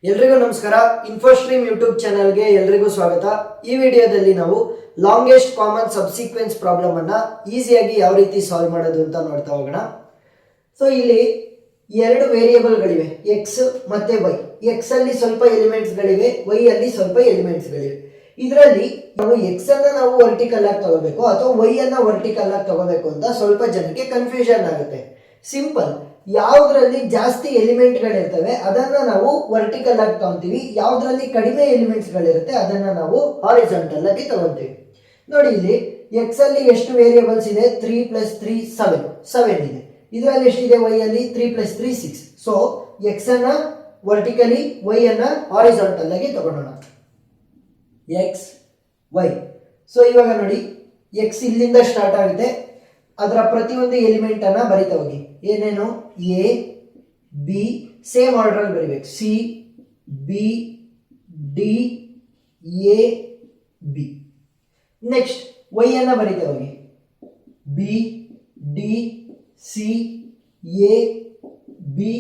ಎಲ್ರಿಗೂ ನಮಸ್ಕಾರ. ಇನ್ಫೋಸ್ಟ್ರೀಮ್ ಯೂಟ್ಯೂಬ್ ಚಾನಲ್ಗೆ ಎಲ್ರಿಗೂ ಸ್ವಾಗತ. ಈ ವಿಡಿಯೋದಲ್ಲಿ ನಾವು ಲಾಂಗೆಸ್ಟ್ ಕಾಮನ್ ಸಬ್ಸಿಕ್ವೆನ್ಸ್ ಪ್ರಾಬ್ಲಮ್ ಅನ್ನ ಈಸಿಯಾಗಿ ಯಾವ ರೀತಿ ಸಾಲ್ವ್ ಮಾಡೋದು ಅಂತ ನೋಡ್ತಾ ಹೋಗೋಣ. ಸೊ ಇಲ್ಲಿ ಎರಡು ವೇರಿಯೇಬಲ್ಗಳಿವೆ, ಎಕ್ಸ್ ಮತ್ತೆ ವೈ. ಎಕ್ಸ್ ಅಲ್ಲಿ ಸ್ವಲ್ಪ ಎಲಿಮೆಂಟ್ಸ್ಗಳಿವೆ, ವೈ ಅಲ್ಲಿ ಸ್ವಲ್ಪ ಎಲಿಮೆಂಟ್ಸ್ಗಳಿವೆ. ಇದರಲ್ಲಿ ನಾವು ಎಕ್ಸ್ ಅನ್ನ ನಾವು ವರ್ಟಿಕಲ್ ಆಗಿ ತಗೋಬೇಕು ಅಥವಾ ವೈ ಅನ್ನ ವರ್ಟಿಕಲ್ ಆಗಿ ತಗೋಬೇಕು ಅಂತ ಸ್ವಲ್ಪ ಜನಕ್ಕೆ ಕನ್ಫ್ಯೂಷನ್ ಆಗುತ್ತೆ. ಸಿಂಪಲ್, ಯಾವುದರಲ್ಲಿ ಜಾಸ್ತಿ ಎಲಿಮೆಂಟ್ಗಳಿರ್ತವೆ ಅದನ್ನ ನಾವು ವರ್ಟಿಕಲ್ ಆಗಿ ತಗೊಂತೀವಿ, ಯಾವುದರಲ್ಲಿ ಕಡಿಮೆ ಎಲಿಮೆಂಟ್ಸ್ಗಳಿರುತ್ತೆ ಅದನ್ನ ನಾವು ಹಾರಿಜಾಂಟಲ್ ಆಗಿ ತಗೊಂತೀವಿ. ನೋಡಿ ಇಲ್ಲಿ ಎಕ್ಸ್ ಅಲ್ಲಿ ಎಷ್ಟು ವೇರಿಯೇಬಲ್ಸ್ ಇದೆ? 3 + 3 7 ಇದೆ. ಇದರಲ್ಲಿ ಎಷ್ಟಿದೆ? ವೈ ಅಲ್ಲಿ 3 + 3 6. ಸೊ ಎಕ್ಸ್ ಅನ್ನ ವರ್ಟಿಕಲಿ, ವೈ ಅನ್ನ ಹಾರಿಜಾಂಟಲ್ ಆಗಿ ತಗೊಳ್ಳೋಣ. X Y. ಸೊ ಇವಾಗ ನೋಡಿ, ಎಕ್ಸ್ ಇಲ್ಲಿಂದ ಸ್ಟಾರ್ಟ್ ಆಗುತ್ತೆ, ಅದರ ಪ್ರತಿಯೊಂದು ಎಲಿಮೆಂಟ್ ಅನ್ನ ಬರಿತಾ ಹೋಗಿ. ಏನೇನು? ಎ ಬಿ, ಸೇಮ್ ಆರ್ಡರ್ ಅಲ್ಲಿ ಬರಿಬೇಕು. C B D A B. Next Y ಅನ್ನ ಬರಿತಾ ಹೋಗಿ. B D C A B.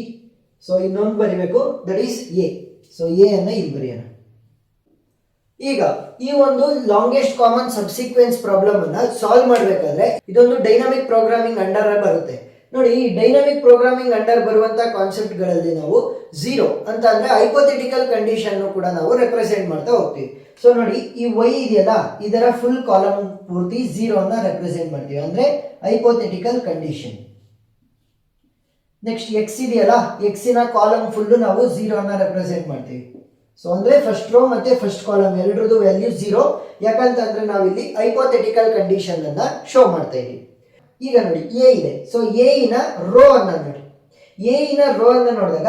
So ಇನ್ನೊಂದು ಬರಿಬೇಕು, that is A. So A ಅನ್ನ ಇಲ್ಲಿ ಬರೆಯೋಣ. ಈಗ ಈ ಒಂದು ಲಾಂಗೆಸ್ಟ್ ಕಾಮನ್ ಸಬ್ಸಿಕ್ವೆನ್ಸ್ ಪ್ರಾಬ್ಲಮ್ ಅನ್ನ ಸಾಲ್ವ್ ಮಾಡಬೇಕಾದ್ರೆ ಇದೊಂದು ಡೈನಾಮಿಕ್ ಪ್ರೋಗ್ರಾಮಿಂಗ್ ಅಂಡರ್ ಬರುತ್ತೆ. ನೋಡಿ, ಈ ಡೈನಾಮಿಕ್ ಪ್ರೋಗ್ರಾಮಿಂಗ್ ಅಂಡರ್ ಬರುವಂತಹ ಕಾನ್ಸೆಪ್ಟ್ ಗಳಲ್ಲಿ ನಾವು ಝೀರೋ ಅಂತ ಅಂದ್ರೆ ಹೈಪೋಥೆಟಿಕಲ್ ಕಂಡೀಷನ್ ಕೂಡ ನಾವು ರೆಪ್ರೆಸೆಂಟ್ ಮಾಡ್ತಾ ಹೋಗ್ತೀವಿ. ಸೊ ನೋಡಿ, ಈ ವೈ ಇದೆಯಲ್ಲ, ಇದರ ಫುಲ್ ಕಾಲಮ್ ಪೂರ್ತಿ ಝೀರೋ ಅನ್ನ ರೆಪ್ರೆಸೆಂಟ್ ಮಾಡ್ತೀವಿ, ಅಂದ್ರೆ ಹೈಪೋಥೆಟಿಕಲ್ ಕಂಡೀಷನ್. ನೆಕ್ಸ್ಟ್ ಎಕ್ಸ್ ಇದೆಯಲ್ಲ, ಎಕ್ಸಿನ ಕಾಲಮ್ ಫುಲ್ ನಾವು ಝೀರೋ ಅನ್ನ ರೆಪ್ರೆಸೆಂಟ್ ಮಾಡ್ತೀವಿ. ಸೊ ಅಂದ್ರೆ ಫಸ್ಟ್ ರೋ ಮತ್ತೆ ಫಸ್ಟ್ ಕಾಲಮ್ ಎರಡರದ್ದು ವ್ಯಾಲ್ಯೂ ಝೀರೋ, ಯಾಕಂತಂದ್ರೆ ನಾವಿಲ್ಲಿ ಹೈಪೋಥೆಟಿಕಲ್ ಕಂಡೀಷನ್ ಅನ್ನ ಶೋ ಮಾಡ್ತಾ ಇದೀವಿ. ಈಗ ನೋಡಿ, ಎ ಇದೆ. ಸೊ ಎ ಇನ ರೋ ಅನ್ನ ನೋಡಿ, ಎ ಇನ ರೋ ಅನ್ನ ನೋಡಿದಾಗ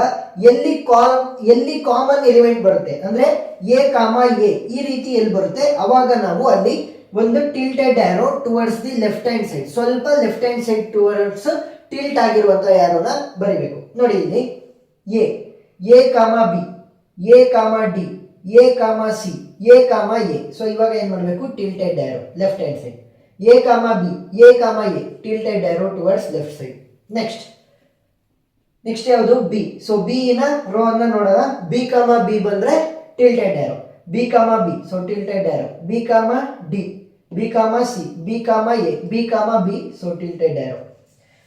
ಎಲ್ಲಿ ಕಾಮನ್ ಎಲಿಮೆಂಟ್ ಬರುತ್ತೆ ಅಂದ್ರೆ ಎ ಕಾಮ ಎ ಈ ರೀತಿ ಎಲ್ಲಿ ಬರುತ್ತೆ ಅವಾಗ ನಾವು ಅಲ್ಲಿ ಒಂದು tilted arrow towards the left hand side, ಸ್ವಲ್ಪ left hand side towards tilt ಆಗಿರುವಂತ ಆರೋನ ಬರಿಬೇಕು. ನೋಡಿ ಇಲ್ಲಿ A comma B, A comma D, A comma C, A comma A. So ಇವಾಗ ಏನ್ ಮಾಡಬೇಕು? Tilted arrow left hand side. A comma B, A comma A, tilted arrow towards left side. Next ಯಾವುದು? B. So B ಇನ row ಅನ್ನ ನೋಡೋಣ. B comma B ಬಂದ್ರೆ tilted arrow, B comma B, so tilted arrow. B comma D, B comma C, B comma A, B comma B, so tilted arrow.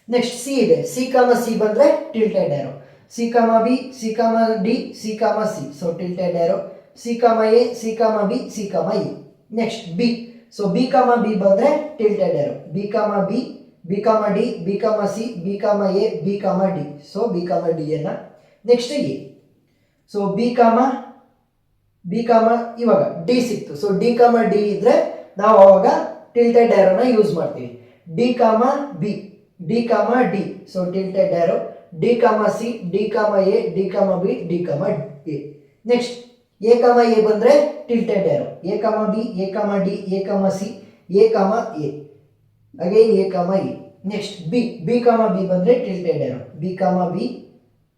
Next C ಇದೆ. C comma C ಬಂದ್ರೆ tilted arrow. C comma B, C comma D, C comma C, so tilted arrow. C comma A, C comma B, C comma A. Next B. So B comma B ಬಂದ್ರೆ tilted arrow. B comma B, B comma D, B comma C, B comma A, B comma D, so B comma D ಅನ್ನ. Next A. So B ಕಾಮ ಇವಾಗ D ಸಿಕ್ತು. So D ಕಾಮ D ಇದ್ರೆ ನಾವು ಅವಾಗ tilted ಆರೋನ use ಮಾಡ್ತೀವಿ. D ಕಾಮ ಬಿ, ಡಿ ಕಾಮ ಡಿ, ಸೊ ಟಿಲ್ಟೆಡ್ ಆರೋ. ಡಿ ಕಾಮ ಸಿ, ಡಿ ಕಾಮ ಎ, ಡಿ ಕಾಮ ಬಿ, ಡಿ ಕಾಮ A. Next A comma A ಬಂದ್ರೆ tilted arrow. A comma B, A comma D, A comma C, A comma A, again A comma A. Next B comma B ಬಂದ್ರೆ tilted arrow. B comma B,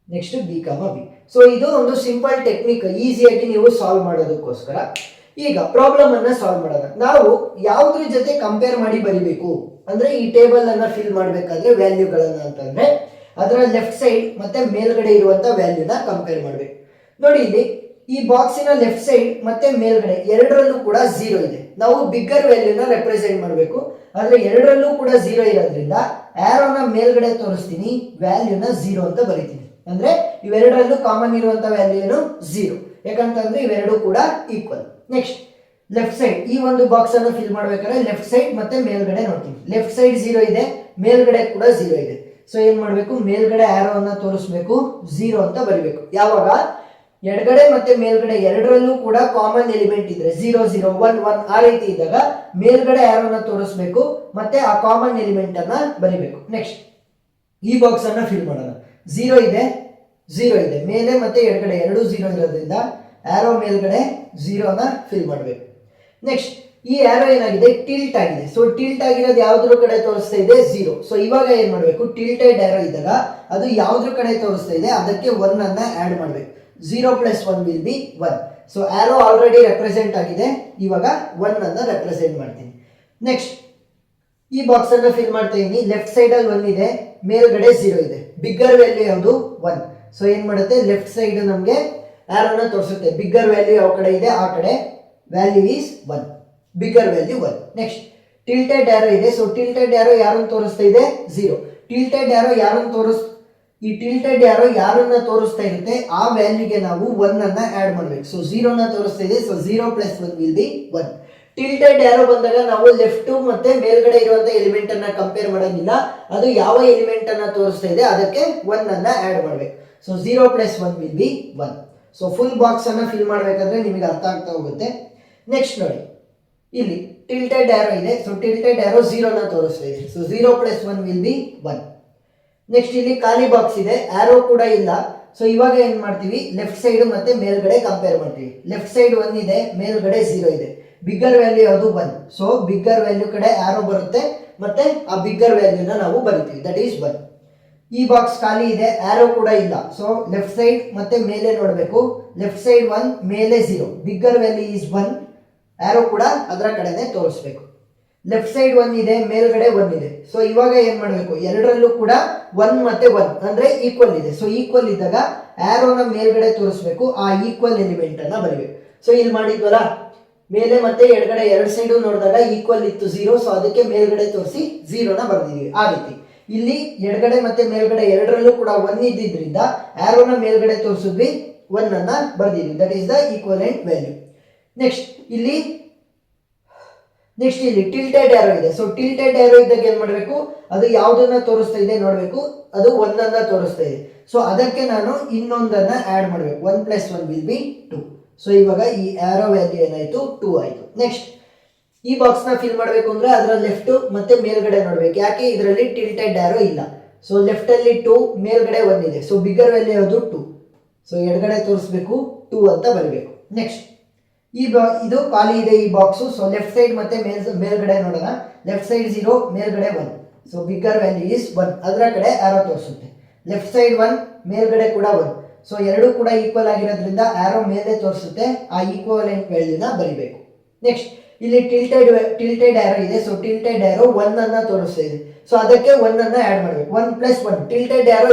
next B comma B. So ಇದು ಒಂದು simple technique, ಈಸಿಯಾಗಿ ನೀವು solve ಮಾಡೋದಕ್ಕೋಸ್ಕರ. ಈಗ problem ಅನ್ನ solve ಮಾಡೋಣ. ನಾವು ಯಾವುದ್ರ ಜೊತೆ ಕಂಪೇರ್ ಮಾಡಿ ಬರಿಬೇಕು ಅಂದ್ರೆ ಈ ಟೇಬಲ್ ಅನ್ನ ಫಿಲ್ ಮಾಡಬೇಕಾದ್ರೆ ವ್ಯಾಲ್ಯೂಗಳನ್ನ ಅಂತಂದ್ರೆ ಅದರ ಲೆಫ್ಟ್ ಸೈಡ್ ಮತ್ತೆ ಮೇಲ್ಗಡೆ ಇರುವಂತ ವ್ಯಾಲ್ಯೂನ ಕಂಪೇರ್ ಮಾಡಬೇಕು. ನೋಡಿ ಇಲ್ಲಿ ಈ ಬಾಕ್ಸಿನ ಲೆಫ್ಟ್ ಸೈಡ್ ಮತ್ತೆ ಮೇಲ್ಗಡೆ ಎರಡರಲ್ಲೂ ಕೂಡ ಝೀರೋ ಇದೆ. ನಾವು ಬಿಗ್ಗರ್ ವ್ಯಾಲ್ಯೂನ ರೆಪ್ರೆಸೆಂಟ್ ಮಾಡಬೇಕು, ಆದ್ರೆ ಎರಡರಲ್ಲೂ ಕೂಡ ಝೀರೋ ಇರೋದ್ರಿಂದ ಆರೋನ ಮೇಲ್ಗಡೆ ತೋರಿಸ್ತೀನಿ, ವ್ಯಾಲ್ಯೂನ ಝೀರೋ ಅಂತ ಬರೀತೀನಿ. ಅಂದ್ರೆ ಇವೆರಡರಲ್ಲೂ ಕಾಮನ್ ಇರುವಂತ ವ್ಯಾಲ್ಯೂ ಏನು? ಝೀರೋ, ಯಾಕಂತಂದ್ರೆ ಇವೆರಡು ಕೂಡ ಈಕ್ವಲ್. ನೆಕ್ಸ್ಟ್ ಲೆಫ್ಟ್ ಸೈಡ್, ಈ ಒಂದು ಬಾಕ್ಸ್ ಅನ್ನು ಫಿಲ್ ಮಾಡ್ಬೇಕಾದ್ರೆ ಲೆಫ್ಟ್ ಸೈಡ್ ಮತ್ತೆ ಮೇಲ್ಗಡೆ ನೋಡ್ತೀನಿ. ಲೆಫ್ಟ್ ಸೈಡ್ ಝೀರೋ ಇದೆ, ಮೇಲ್ಗಡೆ ಕೂಡ ಝೀರೋ ಇದೆ. ಸೊ ಏನ್ ಮಾಡ್ಬೇಕು? ಮೇಲ್ಗಡೆ ಆರೋ ಅನ್ನ ತೋರಿಸ್ಬೇಕು, ಝೀರೋ ಅಂತ ಬರಿಬೇಕು. ಯಾವಾಗ ಎಡಗಡೆ ಮತ್ತೆ ಮೇಲ್ಗಡೆ ಎರಡರಲ್ಲೂ ಕೂಡ ಕಾಮನ್ ಎಲಿಮೆಂಟ್ ಇದ್ರೆ 0 0 1 1 ಆ ರೀತಿ ಇದ್ದಾಗ ಮೇಲ್ಗಡೆ ಆರೋನ ತೋರಿಸ್ಬೇಕು ಮತ್ತೆ ಆ ಕಾಮನ್ ಎಲಿಮೆಂಟ್ ಅನ್ನ ಬರಿಬೇಕು. ನೆಕ್ಸ್ಟ್ ಈ ಬಾಕ್ಸ್ ಅನ್ನ ಫಿಲ್ ಮಾಡೋಣ. ಝೀರೋ ಇದೆ, ಮೇಲೆ ಮತ್ತೆ ಎಡಗಡೆ ಎರಡು ಝೀರೋ ಇರೋದ್ರಿಂದ ಆರೋ ಮೇಲ್ಗಡೆ ಝೀರೋನ ಫಿಲ್ ಮಾಡಬೇಕು. ನೆಕ್ಸ್ಟ್ ಈ ಆರೋ ಏನಾಗಿದೆ? ಟಿಲ್ಟ್ ಆಗಿದೆ. ಸೊ ಟಿಲ್ಟ್ ಆಗಿರೋದು ಯಾವ್ದ್ರ ಕಡೆ ತೋರಿಸ್ತಾ ಇದೆ? ಝೀರೋ. ಸೊ ಇವಾಗ ಏನ್ ಮಾಡ್ಬೇಕು? ಟಿಲ್ಟೆಡ್ ಆರೋ ಇದ್ದಾಗ ಅದು ಯಾವ್ದ್ರ ಕಡೆ ತೋರಿಸ್ತಾ ಇದೆ ಅದಕ್ಕೆ 1 ಅನ್ನ ಆಡ್ ಮಾಡ್ಬೇಕು. 0 + 1 will B 1. So arrow already represent ಆಗಿದೆ, ಇವಾಗ 1 ಅನ್ನ ರೆಪ್ರೆಸೆಂಟ್ ಮಾಡ್ತೀನಿ. ನೆಕ್ಸ್ಟ್ ಈ ಬಾಕ್ಸ್ ಅನ್ನ ಫಿಲ್ ಮಾಡ್ತಾ ಇದೀನಿ. ಲೆಫ್ಟ್ ಸೈಡ್ ಅಲ್ಲಿ 1 ಇದೆ, ಮೇಲ್ಗಡೆ 0 ಇದೆ. ಬಿಗ್ಗರ್ ವ್ಯಾಲ್ಯೂ ಯಾವುದು? 1. ಸೊ ಏನ್ ಮಾಡುತ್ತೆ? ಲೆಫ್ಟ್ ಸೈಡ್ ನಮಗೆ ಆರೋನ ತೋರಿಸುತ್ತೆ. ಬಿಗ್ಗರ್ ವ್ಯಾಲ್ಯೂ ಯಾವ ಕಡೆ ಇದೆ ಆ ಕಡೆ value is 1, bigger value 1. Next tilted arrow ಇದೆ. ಸೊ ಟಿಲ್ಟೆಡ್ ಆರೋ ಯಾರನ್ನು ತೋರಿಸ್ತಾ ಇದೆ? 0. ಟಿಲ್ಟೆಡ್ ಆರೋ ಯಾರನ್ನು ಈ ಟಿಲ್ಟೆಡ್ ಆರೋ ಯಾರನ್ನ ತೋರಿಸ್ತಾ ಇರುತ್ತೆ ಆ ವ್ಯಾಲ್ಯೂಗೆ ನಾವು 1 ಅನ್ನ ಆಡ್ ಮಾಡಬೇಕು. ಸೊ 0 ನ ತೋರಿಸ್ತಾ ಇದೆ. So 0 + 1 will B 1. ಟಿಲ್ಟೆಡ್ ಆರೋ ಬಂದಾಗ ನಾವು ಲೆಫ್ಟ್ ಮತ್ತೆ ಮೇಲ್ಗಡೆ ಇರುವಂತ ಎಲಿಮೆಂಟ್ ಅನ್ನ ಕಂಪೇರ್ ಮಾಡಂಗಿಲ್ಲ. ಅದು ಯಾವ ಎಲಿಮೆಂಟ್ ಅನ್ನ ತೋರಿಸ್ತಾ ಇದೆ ಅದಕ್ಕೆ 1 ಅನ್ನ ಆಡ್ ಮಾಡಬೇಕು. So 0 + 1 will B 1. So full box ಅನ್ನ ಫಿಲ್ ಮಾಡಬೇಕಾದ್ರೆ ನಿಮಗೆ ಅರ್ಥ ಆಗ್ತಾ ಹೋಗುತ್ತೆ. ನೆಕ್ಸ್ಟ್ ನೋಡಿ, ಇಲ್ಲಿ ಟಿಲ್ಟೆಡ್ ಆರೋ ಇದೆ. ಸೊ ಟಿಲ್ಟೆಡ್ ಆರೋ 0 ನ ತೋರಿಸ್ತಾ ಇದೆ. So 0 + 1 will B 1. ನೆಕ್ಸ್ಟ್ ಇಲ್ಲಿ ಖಾಲಿ ಬಾಕ್ಸ್ ಇದೆ, ಆರೋ ಕೂಡ ಇಲ್ಲ. ಸೊ ಇವಾಗ ಏನ್ ಮಾಡ್ತೀವಿ, ಲೆಫ್ಟ್ ಸೈಡ್ ಮತ್ತೆ ಮೇಲ್ಗಡೆ ಕಂಪೇರ್ ಮಾಡ್ತೀವಿ. ಲೆಫ್ಟ್ ಸೈಡ್ 1 ಇದೆ, ಮೇಲ್ಗಡೆ 0 ಇದೆ. ಬಿಗ್ಗರ್ ವ್ಯಾಲ್ಯೂ ಅದು 1. ಸೊ ಬಿಗ್ಗರ್ ವ್ಯಾಲ್ಯೂ ಕಡೆ ಆರೋ ಬರುತ್ತೆ ಮತ್ತೆ ಆ ಬಿಗ್ಗರ್ ವ್ಯಾಲ್ಯೂನ ನಾವು ಬರಿತೀವಿ, ದಟ್ ಈಸ್ 1. ಈ ಬಾಕ್ಸ್ ಖಾಲಿ ಇದೆ, ಆರೋ ಕೂಡ ಇಲ್ಲ. ಸೊ ಲೆಫ್ಟ್ ಸೈಡ್ ಮತ್ತೆ ಮೇಲೆ ನೋಡಬೇಕು. ಲೆಫ್ಟ್ ಸೈಡ್ 1, ಮೇಲೆ 0. ಬಿಗ್ಗರ್ ವ್ಯಾಲ್ಯೂ ಈಸ್ 1, ಆರೋ ಕೂಡ ಅದರ ಕಡೆನೆ ತೋರಿಸ್ಬೇಕು. ಲೆಫ್ಟ್ ಸೈಡ್ 1 ಇದೆ, ಮೇಲ್ಗಡೆ 1 ಇದೆ. ಸೊ ಇವಾಗ ಏನ್ ಮಾಡಬೇಕು, ಎರಡರಲ್ಲೂ ಕೂಡ 1 ಮತ್ತೆ 1 ಅಂದ್ರೆ ಈಕ್ವಲ್ ಇದೆ. ಸೊ ಈಕ್ವಲ್ ಇದ್ದಾಗ ಆರೋನ ಮೇಲ್ಗಡೆ ತೋರಿಸ್ಬೇಕು, ಆ ಈಕ್ವಲ್ ಎಲಿಮೆಂಟ್ ಅನ್ನ ಬರಿಬೇಕು. ಸೊ ಇಲ್ಲಿ ಮಾಡಿದ್ವಲ್ಲ, ಮೇಲೆ ಮತ್ತೆ ಎಡಗಡೆ ಎರಡು ಸೈಡು ನೋಡಿದಾಗ ಈಕ್ವಲ್ ಇತ್ತು 0. ಸೊ ಅದಕ್ಕೆ ಮೇಲ್ಗಡೆ ತೋರಿಸಿ 0 ನ ಬರ್ದಿದೀವಿ. ಆ ರೀತಿ ಇಲ್ಲಿ ಎಡಗಡೆ ಮತ್ತೆ ಮೇಲ್ಗಡೆ ಎರಡರಲ್ಲೂ ಕೂಡ 1 ಇದ್ದಿದ್ರಿಂದ ಆರೋನ ಮೇಲ್ಗಡೆ ತೋರಿಸಿದ್ವಿ, 1 ಅನ್ನ ಬರ್ದಿದ್ವಿ. That is the equivalent value. Next ಇಲ್ಲಿ ಟಿಲ್ಟೆಡ್ ಆರೋ ಇದೆ. ಸೊ ಟಿಲ್ಟೆಡ್ ಆರೋ ಇದ್ದಾಗ ಏನ್ ಮಾಡಬೇಕು, ಅದು ಯಾವುದನ್ನ ತೋರಿಸ್ತಾ ಇದೆ ನೋಡಬೇಕು, ಅದು 1 ಅನ್ನ ತೋರಿಸ್ತಾ ಇದೆ. ಸೊ ಅದಕ್ಕೆ ನಾನು ಇನ್ನೊಂದನ್ನ ಆಡ್ ಮಾಡಬೇಕು. 1 + 1 ವಿಲ್ ಬಿ 2. ಸೊ ಇವಾಗ ಈ ಆರೋ ವ್ಯಾಲ್ಯೂ ಏನಾಯ್ತು, 2 ಆಯ್ತು. ನೆಕ್ಸ್ಟ್ ಈ ಬಾಕ್ಸ್ ನ ಫಿಲ್ ಮಾಡಬೇಕು ಅಂದ್ರೆ ಅದರ ಲೆಫ್ಟ್ ಮತ್ತೆ ಮೇಲ್ಗಡೆ ನೋಡ್ಬೇಕು. ಯಾಕೆ ಇದರಲ್ಲಿ ಟಿಲ್ಟೆಡ್ ಆರೋ ಇಲ್ಲ. ಸೊ ಲೆಫ್ಟ್ ಅಲ್ಲಿ 2, ಮೇಲ್ಗಡೆ 1 ಇದೆ. ಸೊ ಬಿಗ್ಗರ್ ವ್ಯಾಲ್ಯೂ ಯಾವುದು 2. ಸೊ ಎಡಗಡೆ ತೋರಿಸ್ಬೇಕು, 2 ಅಂತ ಬರಬೇಕು. ನೆಕ್ಸ್ಟ್ ಇದು ಖಾಲಿ ಇದೆ ಈ ಬಾಕ್ಸ್. ಸೊ ಲೆಫ್ಟ್ ಸೈಡ್ ಮತ್ತೆ ಮೇಲ್ಗಡೆ ನೋಡೋಣ. ಲೆಫ್ಟ್ ಸೈಡ್ 0, ಮೇಲ್ಗಡೆ 1. ಸೊ ಬಿಗ್ಗರ್ ವ್ಯಾಲ್ಯೂ ಇಸ್ 1, ಅದರ ಕಡೆ ಆರೋ ತೋರಿಸುತ್ತೆ. ಲೆಫ್ಟ್ ಸೈಡ್ 1, ಮೇಲ್ಗಡೆ ಕೂಡ 1. ಸೊ ಎರಡು ಕೂಡ ಈಕ್ವಲ್ ಆಗಿರೋದ್ರಿಂದ ಆರೋ ಮೇಲೆ ತೋರಿಸುತ್ತೆ, ಆ ಈಕ್ವಲೆಂಟ್ ವ್ಯಾಲ್ಯೂನ ಬರಿಬೇಕು. ನೆಕ್ಸ್ಟ್ ಇಲ್ಲಿ ಟಿಲ್ಟೆಡ್ ಆರೋ ಇದೆ. ಸೊ ಟಿಲ್ಟೆಡ್ ಆರೋ 1 ಅನ್ನ ತೋರಿಸ್ತಾ ಇದೆ. ಸೊ ಅದಕ್ಕೆ 1 ಅನ್ನ ಆಡ್ ಮಾಡಬೇಕು. 1 + 1 ಟಿಲ್ಟೆಡ್ ಆರೋ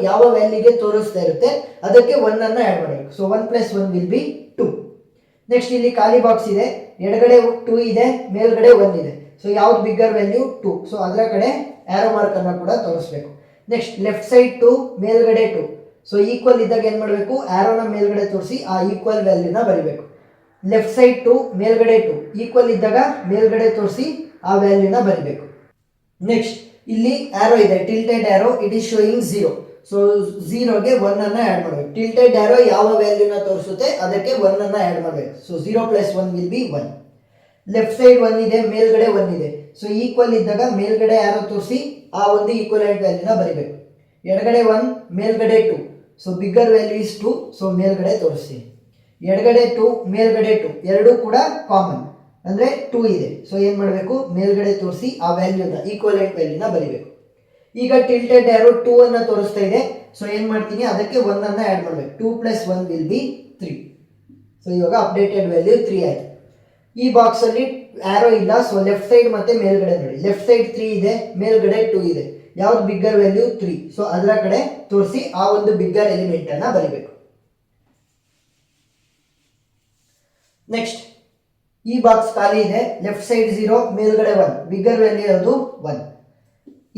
ಯಾವ ವ್ಯಾಲ್ಯೂಗೆ ತೋರಿಸ್ತಾ ಇರುತ್ತೆ ಅದಕ್ಕೆ 1 ಅನ್ನ ಆಡ್ ಮಾಡಬೇಕು. So 1 + 1 will B 2. ನೆಕ್ಸ್ಟ್ ಇಲ್ಲಿ ಖಾಲಿ ಬಾಕ್ಸ್ ಇದೆ, ಎಡಗಡೆ 2 ಇದೆ, ಮೇಲ್ಗಡೆ 1 ಇದೆ. ಸೊ ಯಾವ್ದು ಬಿಗ್ಗರ್ ವ್ಯಾಲ್ಯೂ 2. ಸೊ ಅದರ ಕಡೆ ಆರೋ ಮಾರ್ಕ್ ಅನ್ನ ಕೂಡ ತೋರಿಸ್ಬೇಕು. ನೆಕ್ಸ್ಟ್ ಲೆಫ್ಟ್ ಸೈಡ್ 2, ಮೇಲ್ಗಡೆ 2. ಸೊ ಈಕ್ವಲ್ ಇದ್ದಾಗ ಏನ್ ಮಾಡಬೇಕು, ಆರೋನ ಮೇಲ್ಗಡೆ ತೋರಿಸಿ ಆ ಈಕ್ವಲ್ ವ್ಯಾಲ್ಯೂನ ಬರಿಬೇಕು. ಲೆಫ್ಟ್ ಸೈಡ್ 2, ಮೇಲ್ಗಡೆ 2. ಈಕ್ವಲ್ ಇದ್ದಾಗ ಮೇಲ್ಗಡೆ ತೋರಿಸಿ ಆ ವ್ಯಾಲ್ಯೂನ ಬರಿಬೇಕು. ನೆಕ್ಸ್ಟ್ ಇಲ್ಲಿ ಆರೋ ಇದೆ, tilted arrow, it is showing 0. So 0ಗೆ 1 ಅನ್ನ ಆಡ್ ಮಾಡಬೇಕು. ಟಿಲ್ಟೆಡ್ ಆರೋ ಯಾವ ವ್ಯಾಲ್ಯೂನ ತೋರಿಸುತ್ತೆ ಅದಕ್ಕೆ 1 ಅನ್ನ ಆಡ್ ಮಾಡಬೇಕು. So 0 + 1 will B 1. Left side 1 ಇದೆ, ಮೇಲ್ಗಡೆ 1 ಇದೆ. ಸೊ ಈಕ್ವಲ್ ಇದ್ದಾಗ ಮೇಲ್ಗಡೆ ಆರೋ ತೋರಿಸಿ ಆ ಒಂದು ಈಕ್ವಲೆಂಟ್ ವ್ಯಾಲ್ಯೂನ ಬರಿಬೇಕು. ಎಡಗಡೆ 1, ಮೇಲ್ಗಡೆ 2. So bigger value is 2. So ಮೇಲ್ಗಡೆ ತೋರಿಸ್ತೀನಿ. ಎಡಗಡೆ 2, ಮೇಲ್ಗಡೆ 2 ಎರಡೂ ಕೂಡ ಕಾಮನ್ ಅಂದ್ರೆ 2 ಇದೆ. ಸೊ ಏನ್ ಮಾಡಬೇಕು, ಮೇಲ್ಗಡೆ ತೋರಿಸಿ ಆ ವ್ಯಾಲ್ಯೂನ ಈಕ್ವಲೆಂಟ್ ವ್ಯಾಲ್ಯೂನ ಬರಿಬೇಕು. ಈಗ ಟಿಲ್ಟೆಡ್ ಆರೋ 2 ಅನ್ನ ತೋರಿಸ್ತಾ ಇದೆ. ಸೊ ಏನ್ ಮಾಡ್ತೀನಿ, ಅದಕ್ಕೆ 1 ಅನ್ನ ಆಡ್ ಮಾಡಬೇಕು. 2 + 1 ವಿಲ್ ಬಿ 3. ಸೊ ಇವಾಗ ಅಪ್ಡೇಟೆಡ್ ವ್ಯಾಲ್ಯೂ 3 ಆಯ್ತು. ಈ ಬಾಕ್ಸ್ ಅಲ್ಲಿ ಆರೋ ಇಲ್ಲ. ಸೊ ಲೆಫ್ಟ್ ಸೈಡ್ ಮತ್ತೆ ಮೇಲ್ಗಡೆ ನೋಡಿ. ಲೆಫ್ಟ್ ಸೈಡ್ 3 ಇದೆ, ಮೇಲ್ಗಡೆ 2 ಇದೆ. ಯಾವ್ದು ಬಿಗ್ಗರ್ ವ್ಯಾಲ್ಯೂ 3. ಸೊ ಅದರ ಕಡೆ ತೋರಿಸಿ ಆ ಒಂದು ಬಿಗ್ಗರ್ ಎಲಿಮೆಂಟ್ ಅನ್ನ ಬರಿಬೇಕು. ನೆಕ್ಸ್ಟ್ ಈ ಬಾಕ್ಸ್ ಖಾಲಿ ಇದೆ, ಲೆಫ್ಟ್ ಸೈಡ್ 0, ಮೇಲ್ಗಡೆ 1. ಬಿಗ್ಗರ್ ವ್ಯಾಲ್ಯೂ ಯಾವುದು 1.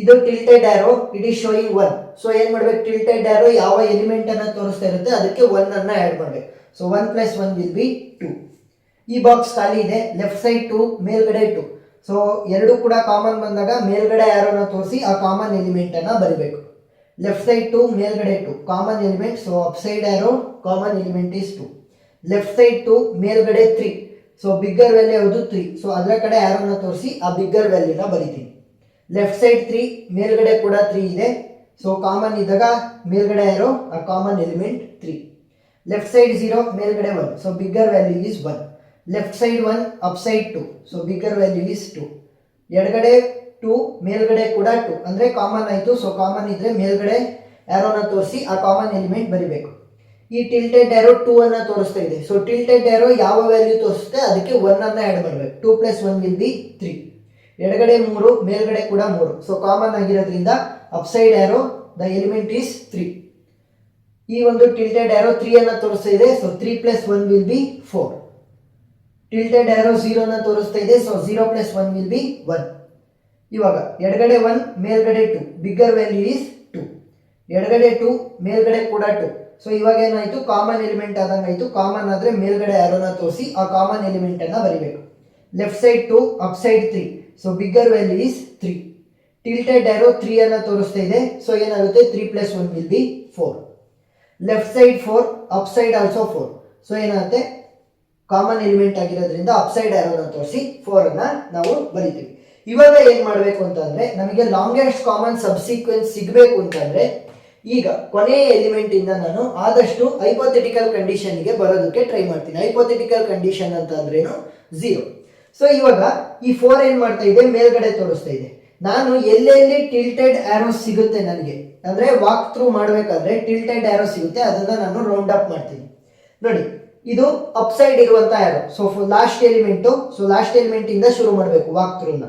ಇದು tilted arrow, it is showing 1. So ಏನ್ ಮಾಡ್ಬೇಕು, ಟಿಲ್ಟೆಡ್ ಆರೋ ಯಾವ ಎಲಿಮೆಂಟ್ ಅನ್ನ ತೋರಿಸ್ತಾ ಇರುತ್ತೆ ಅದಕ್ಕೆ 1 ಅನ್ನ ಆಡ್ ಮಾಡಬೇಕು. So 1 + 1 will B 2. ಈ ಬಾಕ್ಸ್ ಖಾಲಿ ಇದೆ, ಲೆಫ್ಟ್ ಸೈಡ್ 2, ಮೇಲ್ಗಡೆ 2. ಸೊ ಎರಡು ಕೂಡ ಕಾಮನ್ ಬಂದಾಗ ಮೇಲ್ಗಡೆ ಆರೋನ ತೋರಿಸಿ ಆ ಕಾಮನ್ ಎಲಿಮೆಂಟ್ ಅನ್ನ ಬರಿಬೇಕು. ಲೆಫ್ಟ್ ಸೈಡ್ 2, ಮೇಲ್ಗಡೆ 2 common element. So upside arrow common element is 2. Left side 2, ಮೇಲ್ಗಡೆ 3. ಸೊ ಬಿಗ್ಗರ್ ವ್ಯಾಲ್ಯೂ ಯಾವುದು 3. ಸೊ ಅದರ ಕಡೆ ಆರೋನ ತೋರಿಸಿ ಆ ಬಿಗ್ಗರ್ ವ್ಯಾಲ್ಯೂನ ಬರಿತೀನಿ. ಲೆಫ್ಟ್ ಸೈಡ್ 3, ಮೇಲ್ಗಡೆ ಕೂಡ 3 ಇದೆ. ಸೊ ಕಾಮನ್ ಇದ್ದಾಗ ಮೇಲ್ಗಡೆ ಆರೋ ಆ ಕಾಮನ್ ಎಲಿಮೆಂಟ್ 3. ಲೆಫ್ಟ್ ಸೈಡ್ 0, ಮೇಲ್ಗಡೆ 1. So bigger value is 1. Left side 1, upside 2. So bigger value is 2. ಎಡಗಡೆ 2, ಮೇಲ್ಗಡೆ ಕೂಡ 2 ಅಂದ್ರೆ ಕಾಮನ್ ಆಯಿತು. ಸೊ ಕಾಮನ್ ಇದ್ರೆ ಮೇಲ್ಗಡೆ ಆರೋನ ತೋರಿಸಿ ಆ ಕಾಮನ್ ಎಲಿಮೆಂಟ್ ಬರಿಬೇಕು. ಈ ಟಿಲ್ಟೆಡ್ ಆರೋ 2 ಅನ್ನ ತೋರಿಸ್ತಾ ಇದೆ. ಸೊ ಟಿಲ್ಟೆಡ್ ಆರೋ ಯಾವ ವ್ಯಾಲ್ಯೂ ತೋರಿಸುತ್ತೆ ಅದಕ್ಕೆ 1 ಅನ್ನ ಆಡ್ ಮಾಡಬೇಕು. 2 + 1 ವಿಲ್ ಬಿ 3. ಎಡಗಡೆ 3, ಮೇಲ್ಗಡೆ ಕೂಡ 3. ಸೊ ಕಾಮನ್ ಆಗಿರೋದ್ರಿಂದ upside arrow the element is 3. ಈ ಒಂದು ಟಿಲ್ಟೆಡ್ ಆರೋ 3 ಅನ್ನ ತೋರಿಸ್ತಾ ಇದೆ, ಸೊ 3 + 1 ವಿಲ್ ಬಿ 4. ಟಿಲ್ಟೆಡ್ ಆರೋ 0 ಅನ್ನ ತೋರಿಸ್ತಾ ಇದೆ, ಸೊ 0 + 1 ವಿಲ್ ಬಿ 1. ಇವಾಗ ಎಡಗಡೆ 1 ಮೇಲ್ಗಡೆ 2, ಬಿಗ್ಗರ್ ವ್ಯಾಲ್ಯೂ ಇಸ್ 2. ಎಡಗಡೆ 2 ಮೇಲ್ಗಡೆ ಕೂಡ 2. ಸೊ ಇವಾಗ ಏನಾಯ್ತು, ಕಾಮನ್ ಎಲಿಮೆಂಟ್ ಆದಂಗೆ ಆಯ್ತು. ಕಾಮನ್ ಆದ್ರೆ ಮೇಲ್ಗಡೆ ಆರೋನ ತೋರಿಸಿ ಆ ಕಾಮನ್ ಎಲಿಮೆಂಟ್ ಅನ್ನ ಬರಿಬೇಕು. Left side 2, up side 3. So bigger value is 3. Tilted arrow 3 ಅನ್ನ ತೋರಿಸ್ತಾ ಇದೆ, ಸೊ ಏನಾಗುತ್ತೆ 3 + 1 will be 4. Left side 4, up side also 4. So ಏನಾಗುತ್ತೆ, ಕಾಮನ್ ಎಲಿಮೆಂಟ್ ಆಗಿರೋದ್ರಿಂದ ಅಪ್ ಸೈಡ್ ಆರೋನ ತೋರಿಸಿ 4 ಅನ್ನ ನಾವು ಬರಿತೀವಿ. ಇವಾಗ ಏನ್ ಮಾಡಬೇಕು ಅಂತಂದ್ರೆ, ನಮಗೆ ಲಾಂಗೆಸ್ಟ್ ಕಾಮನ್ ಸಬ್ಸಿಕ್ವೆನ್ಸ್ ಸಿಗಬೇಕು ಅಂತಂದ್ರೆ ಈಗ ಕೊನೆಯ ಎಲಿಮೆಂಟ್ ಇಂದ ನಾನು ಆದಷ್ಟು ಹೈಪೋಥೆಟಿಕಲ್ ಕಂಡೀಷನ್ಗೆ ಬರೋದಕ್ಕೆ ಟ್ರೈ ಮಾಡ್ತೀನಿ. ಹೈಪೋಥೆಟಿಕಲ್ ಕಂಡೀಷನ್ ಅಂತ ಅಂದ್ರೇನು, 0. ಸೊ ಇವಾಗ ಈ 4 ಏನ್ ಮಾಡ್ತಾ ಇದೆ, ಮೇಲ್ಗಡೆ ತೋರಿಸ್ತಾ ಇದೆ. ನಾನು ಎಲ್ಲೆಲ್ಲಿ ಟಿಲ್ಟೆಡ್ ಆರೋ ಸಿಗುತ್ತೆ ನನಗೆ, ಅಂದ್ರೆ ವಾಕ್ ಥ್ರೂ ಮಾಡಬೇಕಾದ್ರೆ ಟಿಲ್ಟೆಡ್ ಆರೋ ಸಿಗುತ್ತೆ, ಅದನ್ನ ನಾನು ರೌಂಡ್ ಅಪ್ ಮಾಡ್ತೀನಿ. ನೋಡಿ, ಇದು ಅಪ್ ಸೈಡ್ ಇರುವಂತ ಆರೋ. ಸೊ ಲಾಸ್ಟ್ ಎಲಿಮೆಂಟ್ ಇಂದ ಶುರು ಮಾಡಬೇಕು ವಾಕ್ ಥ್ರೂನ.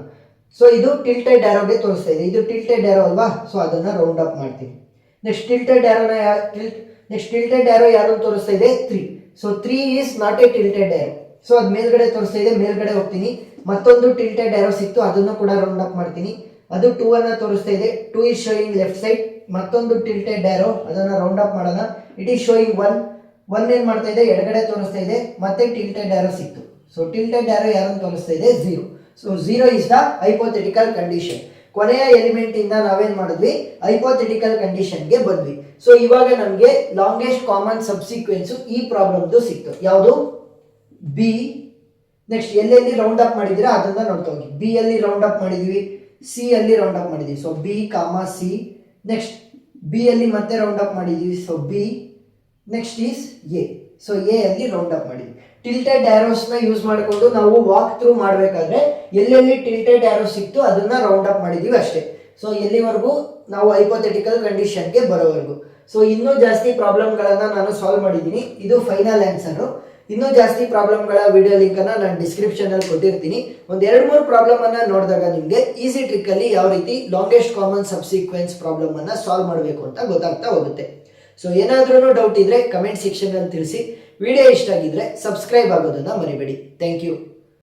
ಸೊ ಇದು ಟಿಲ್ಟೆಡ್ ಆರೋಗೆ ತೋರಿಸ್ತಾ ಇದೆ. ಇದು ಟಿಲ್ಟೆಡ್ ಆರೋ ಅಲ್ವಾ, ಸೊ ಅದನ್ನ ರೌಂಡ್ ಅಪ್ ಮಾಡ್ತೀನಿ. ನೆಕ್ಸ್ಟ್ ಟಿಲ್ಟೆಡ್ ಆರೋ ಯಾರು ತೋರಿಸ್ತಾ ಇದೆ, 3. So 3 is not A tilted arrow. So ಅದು ಮೇಲ್ಗಡೆ ತೋರಿಸ್ತಾ ಇದೆ, ಮೇಲ್ಗಡೆ ಹೋಗ್ತೀನಿ. ಮತ್ತೊಂದು ಟಿಲ್ಟೆಡ್ ಆರೋ ಸಿಕ್ತು, ಅದನ್ನು ಕೂಡ ರೌಂಡ್ ಅಪ್ ಮಾಡ್ತೀನಿ. ಅದು 2 ಅನ್ನ ತೋರಿಸ್ತಾ ಇದೆ, 2 ಈಸ್ ಶೋಯಿಂಗ್ ಲೆಫ್ಟ್ ಸೈಡ್. ಮತ್ತೊಂದು ಟಿಲ್ಟೆಡ್ ಆರೋ, ಅದನ್ನ ರೌಂಡ್ ಅಪ್ ಮಾಡೋಣ. ಇಟ್ ಈಸ್ ಶೋಯಿಂಗ್ 1 ಏನ್ ಮಾಡ್ತಾ ಇದೆ, ಎಡಗಡೆ ತೋರಿಸ್ತಾ ಇದೆ. ಮತ್ತೆ ಟಿಲ್ಟೆಡ್ ಆರೋ ಸಿಕ್ತು. ಸೊ ಟಿಲ್ಟೆಡ್ ಆರೋ ಯಾರನ್ನು ತೋರಿಸ್ತಾ ಇದೆ, 0. So 0 is the hypothetical condition. ಕೊನೆಯ ಎಲಿಮೆಂಟ್ ಇಂದ ನಾವೇನ್ ಮಾಡಿದ್ವಿ, ಹೈಪೋಥೆಟಿಕಲ್ ಕಂಡೀಷನ್ಗೆ ಬಂದ್ವಿ. ಸೊ ಇವಾಗ ನಮಗೆ ಲಾಂಗೆಸ್ಟ್ ಕಾಮನ್ ಸಬ್ಸಿಕ್ವೆನ್ಸ್ ಈ ಪ್ರಾಬ್ಲಮ್ದು ಸಿಕ್ತು. ಯಾವುದು, ಬಿ. ನೆಕ್ಸ್ಟ್ ಎಲ್ಲೆಲ್ಲಿ ರೌಂಡ್ ಅಪ್ ಮಾಡಿದೀರಾ ಅದನ್ನ ನೋಡ್ತಾ ಹೋಗಿ. ಬಿ ಅಲ್ಲಿ ರೌಂಡ್ ಅಪ್ ಮಾಡಿದ್ವಿ, ಸಿ ಅಲ್ಲಿ ರೌಂಡ್ ಅಪ್ ಮಾಡಿದ್ವಿ. So B comma C. Next B ಅಲ್ಲಿ ಮತ್ತೆ ರೌಂಡ್ ಅಪ್ ಮಾಡಿದ್ವಿ, so B. Next is A. So A ಅಲ್ಲಿ ರೌಂಡ್ ಅಪ್ ಮಾಡಿದ್ವಿ. ಟಿಲ್ಟೆಡ್ ಆರೋಸ್ ನ ಯೂಸ್ ಮಾಡಿಕೊಂಡು ನಾವು ವಾಕ್ ಥ್ರೂ ಮಾಡಬೇಕಾದ್ರೆ ಎಲ್ಲೆಲ್ಲಿ ಟಿಲ್ಟೆಡ್ ಆರೋ ಸಿಕ್ತು ಅದನ್ನ ರೌಂಡ್ ಅಪ್ ಮಾಡಿದೀವಿ ಅಷ್ಟೇ. ಸೊ ಎಲ್ಲಿವರೆಗೂ, ನಾವು ಹೈಪೋಥೆಟಿಕಲ್ ಕಂಡೀಷನ್ಗೆ ಬರೋವರೆಗೂ. ಸೊ ಇನ್ನೂ ಜಾಸ್ತಿ ಪ್ರಾಬ್ಲಮ್ಗಳನ್ನ ನಾನು ಸಾಲ್ವ್ ಮಾಡಿದ್ದೀನಿ. ಇದು ಫೈನಲ್ ಆನ್ಸರ್. ಇನ್ನೂ ಜಾಸ್ತಿ ಪ್ರಾಬ್ಲಮ್ಗಳ ವಿಡಿಯೋ ಲಿಂಕ್ ಅನ್ನ ನಾನು ಡಿಸ್ಕ್ರಿಪ್ಷನ್ ಅಲ್ಲಿ ಕೊಟ್ಟಿರ್ತೀನಿ. ಒಂದ್ 2-3 ಪ್ರಾಬ್ಲಮ್ ಅನ್ನ ನೋಡಿದಾಗ ನಿಮಗೆ ಈಸಿ ಟ್ರಿಕ್ ಅಲ್ಲಿ ಯಾವ ರೀತಿ ಲಾಂಗೆಸ್ಟ್ ಕಾಮನ್ ಸಬ್ಸಿಕ್ವೆನ್ಸ್ ಪ್ರಾಬ್ಲಮ್ ಅನ್ನ ಸಾಲ್ವ್ ಮಾಡಬೇಕು ಅಂತ ಗೊತ್ತಾಗ್ತಾ ಹೋಗುತ್ತೆ. ಸೊ ಏನಾದ್ರೂ ಡೌಟ್ ಇದ್ರೆ ಕಮೆಂಟ್ ಸೆಕ್ಷನ್ ಅಲ್ಲಿ ತಿಳಿಸಿ. ವಿಡಿಯೋ ಇಷ್ಟ ಆಗಿದ್ರೆ ಸಬ್ಸ್ಕ್ರೈಬ್ ಆಗೋದನ್ನ ಮರಿಬೇಡಿ. Thank you.